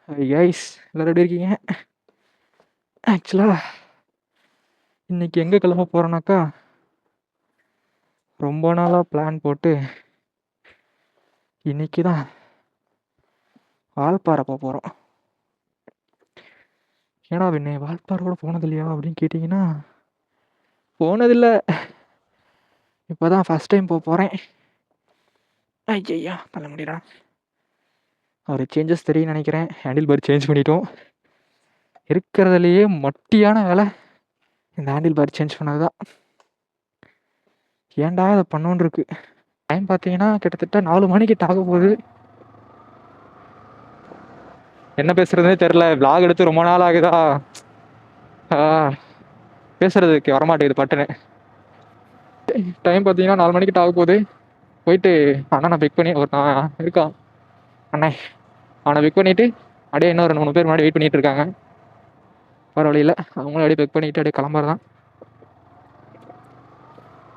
Guys எல்லாரும் எப்படி இருக்கீங்க? ஆக்சுவலாக இன்னைக்கு எங்கே கிளம்ப போகிறோன்னாக்கா, ரொம்ப நாளாக பிளான் போட்டு இன்னைக்கு தான் வால்பாறை போக போகிறோம். ஏன்னா பின்ன வால்பாறை கூட போனது இல்லையா அப்படின்னு கேட்டிங்கன்னா, போனதில்லை. இப்போ தான் ஃபஸ்ட் டைம் போக போகிறேன். ஐயா பண்ண முடியல. ஒரு சேஞ்சஸ் தெரியும்னு நினைக்கிறேன். ஹேண்டில் பார் சேஞ்ச் பண்ணிட்டோம். இருக்கிறதுலையே மட்டியான வேலை இந்த ஹேண்டில் பார் சேஞ்ச் பண்ணது தான். ஏன்டா அதை பண்ணோன்னு இருக்கு. டைம் பார்த்தீங்கன்னா கிட்டத்தட்ட 4 மணிக்கிட்ட ஆக போகுது. என்ன பேசுறதுனே தெரில. விளாக் எடுத்து ரொம்ப நாள் ஆகுதா, பேசுறதுக்கு வரமாட்டேங்குது பட்டுன்னு. டைம் பார்த்தீங்கன்னா 4 மணிக்கிட்ட ஆக போகுது. போயிட்டு அண்ணனை பிக் பண்ணி ஒருத்தன் இருக்கான் அண்ணே, அவனை பிக் பண்ணிவிட்டு அப்படியே இன்னும் 2-3 பேர் முன்னாடி வெயிட் பண்ணிகிட்டு இருக்காங்க. வர வழியில் அவங்களும் அப்படியே பிக் பண்ணிவிட்டு அப்படியே கிளம்புறதான்.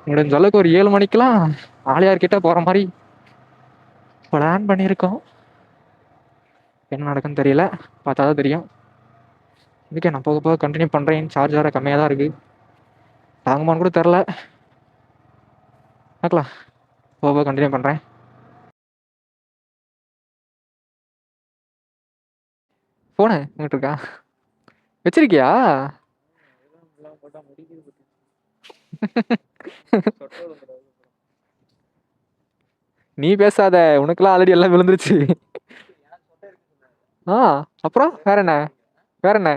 முடிஞ்ச அளவுக்கு ஒரு 7 மணிக்கெலாம் ஆலியார்கிட்ட போகிற மாதிரி பிளான் பண்ணியிருக்கோம். என்ன நடக்குன்னு தெரியல, பார்த்தா தான் தெரியும். இதுக்கே நான் போக போக கண்டினியூ பண்ணுறேன். சார்ஜ் வேறு கம்மியாக தான் இருக்குது, தாங்குமான்னு கூட தெரில. பார்க்கலாம், போக போக கண்டினியூ பண்ணுறேன். ஃபோனு உங்கள்கிட்ட இருக்கா? வச்சிருக்கியா? நீ பேசாத, உனக்குலாம் ஆல்ரெடி எல்லாம் விழுந்துருச்சு. அப்புறம் வேற என்ன, வேற என்ன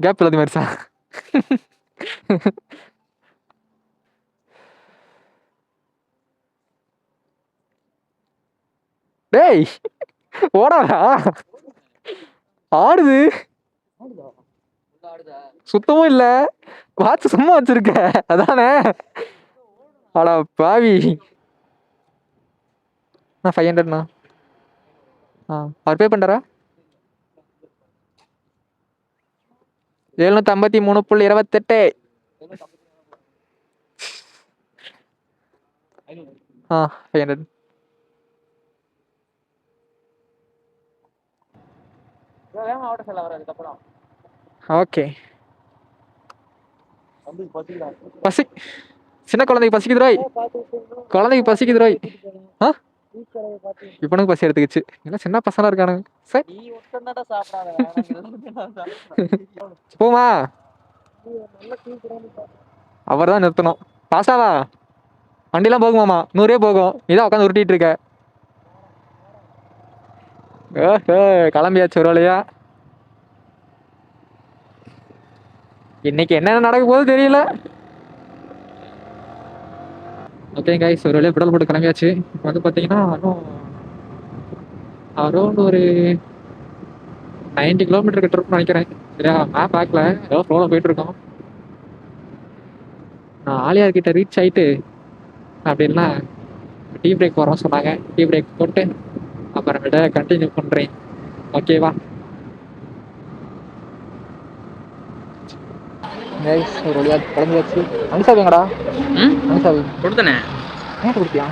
கேப் இல்லாத மாதிரிசா? டேய் ஓடாதா? ஆடுது சுத்தமும் இல்லை. வாட்ச் சும்மா வச்சிருக்க அதானே? ஆடா பாவி. நான் 500ண்ணா. அவர் பே பண்ணுறா 753.28. 500. ஓகே. பசி சின்ன குழந்தைக்கு பசிக்குதுரோய், குழந்தைக்கு பசிக்குதுரோய். இவனுக்கு பசி எடுத்துக்கிச்சு. என்ன சின்ன பசங்களா இருக்கானுங்க. சரி போமா, அவர் தான் நிறுத்தணும். பாசாவா வண்டிலாம் போகுமாமா, 100 போகும். இதான் உட்காந்து உருட்டிட்டு இருக்க. கிளம்பியாச்சு ஒரு வழியா. இன்னைக்கு என்னென்ன நடக்க போகுது தெரியல. ஓகே கைஸ், ஒரு வழியாக பெட்ரோல் போட்டு கிளம்பியாச்சு. இப்போ வந்து பார்த்தீங்கன்னா இன்னும் அரௌண்ட் ஒரு 90 கிலோமீட்டர் கிட்ட இருக்குன்னு நினைக்கிறேன். சரியா, மேப் பார்க்கல, ஏதோ ஃப்ளோவில் போயிட்டு இருக்கோம். நான் ஆலியார்கிட்ட ரீச் ஆகிட்டு அப்படின்னா டீ பிரேக் போகிறோம் சொன்னாங்க. டீ பிரேக் போட்டு அப்புறமேட்ட கண்டினியூ பண்ணுறேன். ஓகேவா? ஒரு வழியாக கிளம்பியாச்சு. மனுஷாவி எங்கடா? மனுஷாவி கொடுத்தனே. ஏன் கொடுத்தியா?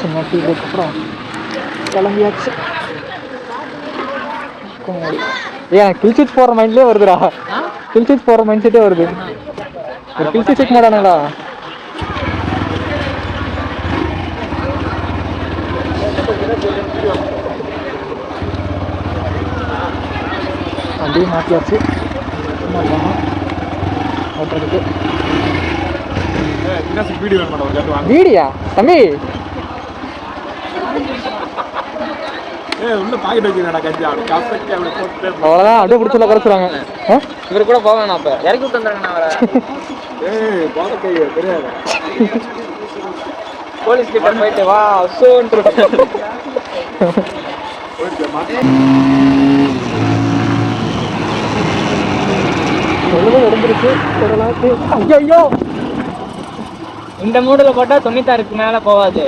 சின்ன டீ பிரேக் அப்புறம் கிளம்பியாச்சு. ஏன் கில்சிச் போகிற மைண்ட்லேயே வருதுடா. கில்சிச் போகிற மைண்ட் செட்டே வருது. ஒரு கில்சி செக் மாட்டானுங்களா? வண்டியை மாற்றியாச்சு. ஓட்டுறதுக்கு வீடியா தம்பி? அவ்வளோதான், அப்படியே பிடிச்சல குறைச்சிருவாங்க. இவரு கூட போக வேணாம், அப்போ இறக்கி விட்டு வந்துடுங்கண்ணா. வர போலீஸ் கிட்ட போயிட்டு வா சோன்ட்டு எடுந்துருச்சு. ஐயோ, இந்த மூடில் போட்டால் 96க்கு மேலே போகாது,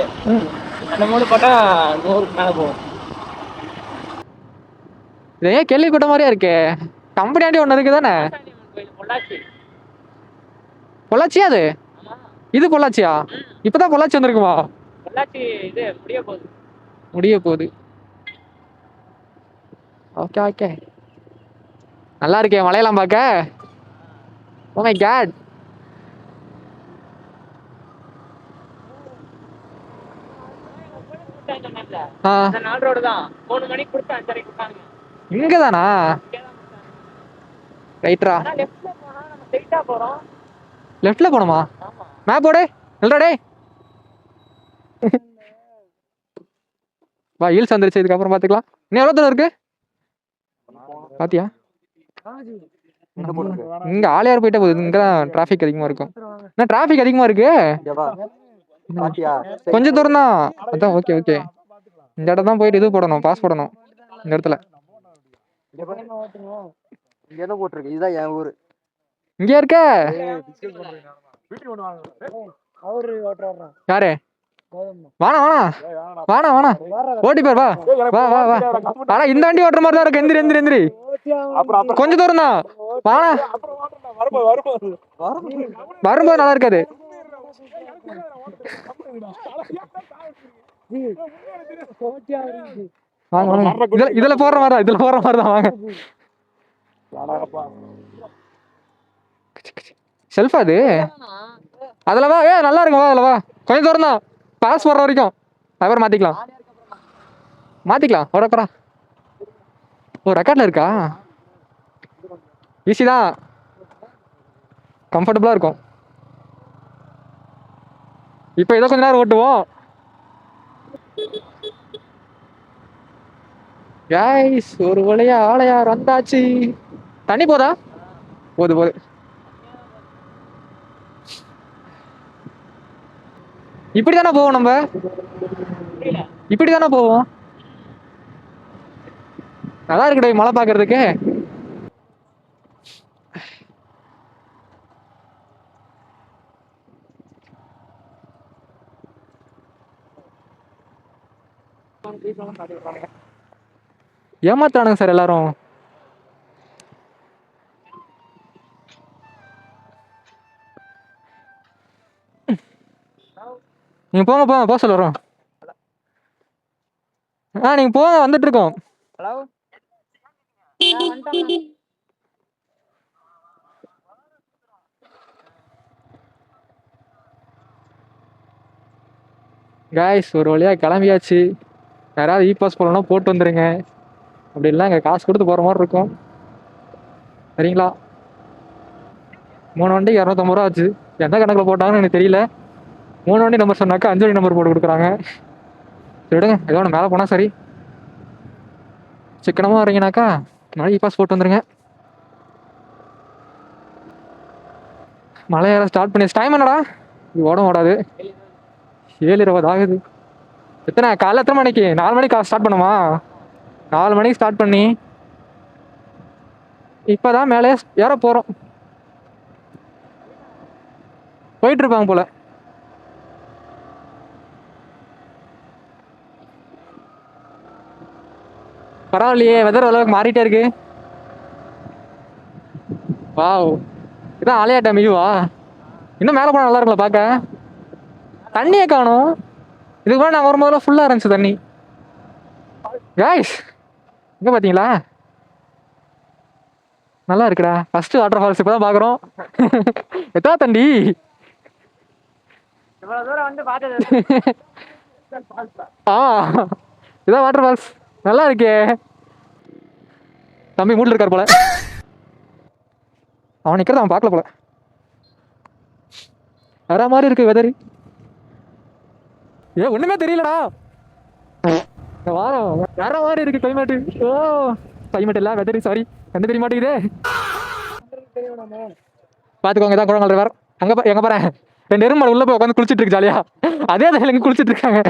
அந்த மூடு போட்டால் 100க்கு மேலே போகும். இதே கேள்விப்பட்ட மாதிரியா இருக்கே. கம்பெனியாண்டி ஒன்று இருக்கு தானே? பொள்ளாச்சியா அது? இது பொள்ளாச்சியா? இப்போதான் பொள்ளாச்சி வந்திருக்குமா? முடிய போகுது. ஓகே ஓகே, நல்லா இருக்கே மலையெல்லாம் பார்க்க. Oh my god. இங்க தானா? ரைட்ரா, லெஃப்ட்ல போணுமா? மேப் போடு இல்லடா டேய். வா, ஹீல்ஸ் வந்துருச்சு, இதுக்கப்புறம் பார்த்துக்கலாம். இன்னும் எவ்வளோ தூரம் இருக்கு பாத்தியா? இங்க ஆளையார் போயிட்டே போகுது. இங்க தான் டிராஃபிக் அதிகமா இருக்கும். என்ன டிராஃபிக் அதிகமா இருக்கு? கொஞ்சம் தூரம் தான். அதான் ஓகே ஓகே. இந்த இடம் தான் போயிட்டு இது போடணும், பாஸ் போடணும் இந்த இடத்துல. இங்க இருக்க யாரு? வாணா வாணா வாணா வாணா, ஓட்டி பேர் வா வா வா வா. ஆனா இந்த வண்டி ஓட்டுற மாதிரி தான் இருக்கு. எந்திரி எந்திரி எந்திரி, கொஞ்சம் தூரம் தான். வாணா, வரும்போது நல்லா இருக்காது. வாங்க வாங்க, இதுல போடுற மாதிரி தான், இதுல போடுற மாதிரி தான். வாங்க. செல்ஃபா அது? அதுல வா. நல்லா இருக்கும், வா அதுல வா. கொஞ்சம் தூரம் தான், பாஸ் போடுற வரைக்கும். அப்புறம் மாத்திக்கலாம் மாத்திக்கலாம். ஓடக்கறா. ஓ, ரெக்கார்ட்ல இருக்கா? ஈஸி தான், கம்ஃபர்டபுளா இருக்கும். இப்போ ஏதோ கொஞ்ச நேரம் ஓட்டுவோம். கைஸ், ஒரு வழியா ஆளையார் வந்தாச்சு. தண்ணி போதா? போது போது. இப்படிதானே போவோம் நம்ம, இப்படிதானே போவோம். நல்லா இருக்குடே மழை பாக்குறதுக்கு. ஏமாத்தானுங்க சார் எல்லாரும். நீங்க போங்க போங்க, போக சொல்லுறோம். நீங்க போங்க, வந்துட்டு இருக்கோம். கைஸ், ஒரு வழியா கிளம்பியாச்சு. யாராவது இ பாஸ் போடலாம் போட்டு வந்துருங்க. அப்படி இல்லை இங்கே காசு கொடுத்து போகிற மாதிரி இருக்கும். சரிங்களா? 3 வண்டி 250 ரூபா ஆச்சு. எந்த கணக்கில் போட்டாங்கன்னு எனக்கு தெரியல. 3 வண்டி நம்பர் சொன்னாக்கா 5 வண்டி நம்பர் போட்டு கொடுக்குறாங்க. சரிடுங்க, ஏதோ ஒன்று மேலே போனால் சரி. சிக்கனமாக வரீங்கனாக்கா நாளைக்கு இ பாஸ் போட்டு வந்துருங்க. மழை ஏற ஸ்டார்ட் பண்ணி டைம் என்னடா? இது ஓடாது. 7:20 ஆகுது. எத்தனை காலைல எத்தனை மணிக்கு? 4 மணிக்கு ஸ்டார்ட் பண்ணுமா? 4 மணிக்கு ஸ்டார்ட் பண்ணி இப்போதான் மேலே ஏற போகிறோம். போயிட்டு இருப்பாங்க போல. பரவாயில்லையே, வெதர் அளவுக்கு மாறிட்டே இருக்கு. வாவ், இதான் ஆலியா டேம் வியூவா? இன்னும் மேலே போனால் நல்லா இருக்குல்ல பார்க்க. தண்ணியே காணும். இதுக்கு முன்னாடி நான் வரும்போதெல்லாம் ஃபுல்லாக இருந்துச்சு தண்ணி. கைஸ், இங்கே பார்த்தீங்களா? நல்லா இருக்குடா. ஃபர்ஸ்ட் வாட்டர் ஃபால்ஸ் இப்போ தான் பார்க்குறோம். எத்தா தண்டி இதான் வாட்டர் ஃபால்ஸ். நல்லா இருக்கே. தம்பி மூட்டில் இருக்கார் போல. அவன் நிற்கிறத அவன் பார்க்கல போல. வேற மாதிரி இருக்கு வெதர். ஒண்ணுமே தெரியலடா. வாரம் வேற மாதிரி இருக்கு கிளைமேட். கிளைமேட் இல்ல வெதர், சாரி. என்ன தெரிய மாட்டேங்குதே. பாத்துக்கோங்க, தான் குழந்தை வேற. அங்க எங்க பாரு, 2 எருமாடு உள்ள போய் உட்காந்து குளிச்சிட்டு இருக்கு ஜாலியா. அதே தான் குளிச்சிட்டு இருக்காங்க.